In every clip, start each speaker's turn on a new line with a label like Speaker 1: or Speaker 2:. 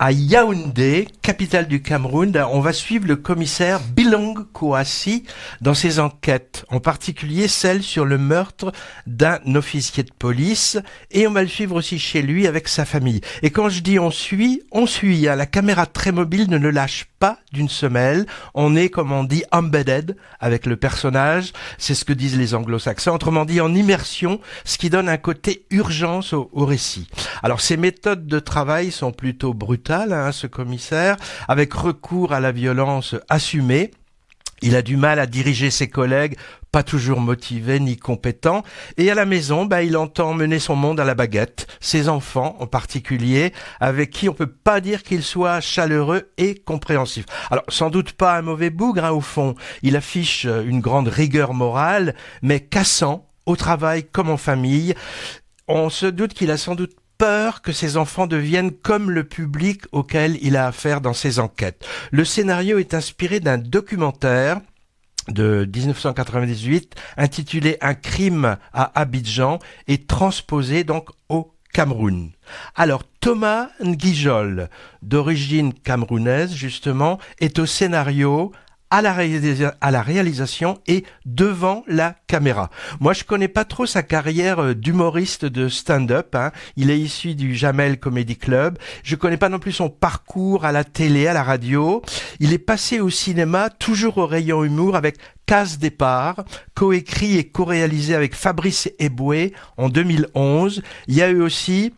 Speaker 1: À Yaoundé, capitale du Cameroun, on va suivre le commissaire Bilong Kouassi dans ses enquêtes, en particulier celle sur le meurtre d'un officier de police, et on va le suivre aussi chez lui avec sa famille. Et quand je dis on suit, hein, la caméra très mobile ne le lâche pas d'une semelle, on est, comme on dit, embedded avec le personnage, c'est ce que disent les anglo-saxons, autrement dit en immersion, ce qui donne un côté urgence au récit. Alors ces méthodes de travail sont plutôt brutales, ce commissaire, avec recours à la violence assumée. Il a du mal à diriger ses collègues, pas toujours motivés ni compétents. Et à la maison, il entend mener son monde à la baguette. Ses enfants, en particulier, avec qui on peut pas dire qu'il soit chaleureux et compréhensif. Alors, sans doute pas un mauvais bougre, au fond. Il affiche une grande rigueur morale, mais cassant, au travail comme en famille. On se doute qu'il a sans doute peur que ses enfants deviennent comme le public auquel il a affaire dans ses enquêtes. Le scénario est inspiré d'un documentaire de 1998 intitulé Un crime à Abidjan et transposé donc au Cameroun. Alors Thomas Nguijol, d'origine camerounaise justement, est au scénario, à la réalisation et devant la caméra. Moi, je connais pas trop sa carrière d'humoriste de stand-up. Il est issu du Jamel Comedy Club. Je connais pas non plus son parcours à la télé, à la radio. Il est passé au cinéma, toujours au rayon humour, avec Case Départ, coécrit et co-réalisé avec Fabrice Eboué en 2011. Il y a eu aussi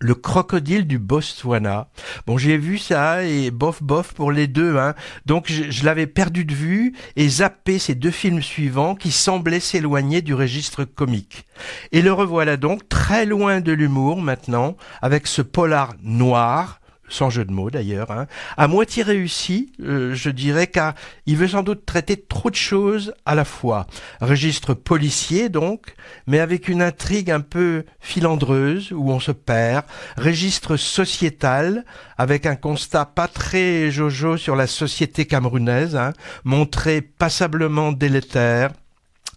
Speaker 1: Le crocodile du Botswana. Bon, j'ai vu ça et bof pour les deux. Donc je l'avais perdu de vue et zappé ces deux films suivants qui semblaient s'éloigner du registre comique. Et le revoilà donc très loin de l'humour maintenant, avec ce polar noir, sans jeu de mots d'ailleurs, à moitié réussi, je dirais, car il veut sans doute traiter trop de choses à la fois. Registre policier donc, mais avec une intrigue un peu filandreuse où on se perd. Registre sociétal, avec un constat pas très jojo sur la société camerounaise, montré passablement délétère,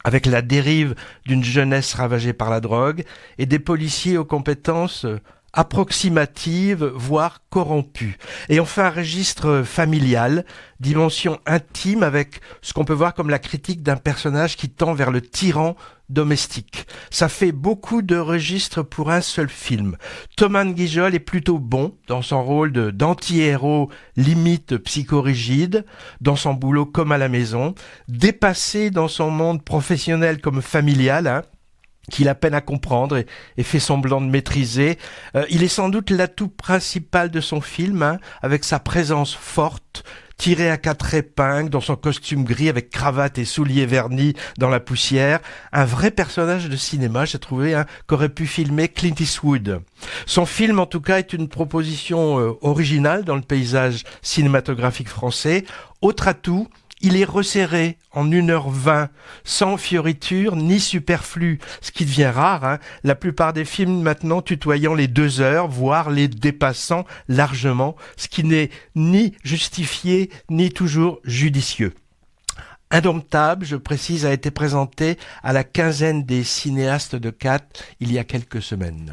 Speaker 1: avec la dérive d'une jeunesse ravagée par la drogue et des policiers aux compétences approximative, voire corrompue. Et enfin un registre familial, dimension intime avec ce qu'on peut voir comme la critique d'un personnage qui tend vers le tyran domestique. Ça fait beaucoup de registres pour un seul film. Thomas Nguijol est plutôt bon dans son rôle d'anti-héros limite psychorigide, dans son boulot comme à la maison, dépassé dans son monde professionnel comme familial, qu'il a peine à comprendre et fait semblant de maîtriser. Il est sans doute l'atout principal de son film, avec sa présence forte, tirée à quatre épingles, dans son costume gris avec cravate et souliers vernis dans la poussière. Un vrai personnage de cinéma, j'ai trouvé, qu'aurait pu filmer Clint Eastwood. Son film, en tout cas, est une proposition originale dans le paysage cinématographique français. Autre atout, il est resserré en 1h20, sans fioritures ni superflu, ce qui devient rare. La plupart des films maintenant tutoyant les 2 heures, voire les dépassant largement, ce qui n'est ni justifié ni toujours judicieux. Indomptable, je précise, a été présenté à la quinzaine des cinéastes de Cannes il y a quelques semaines.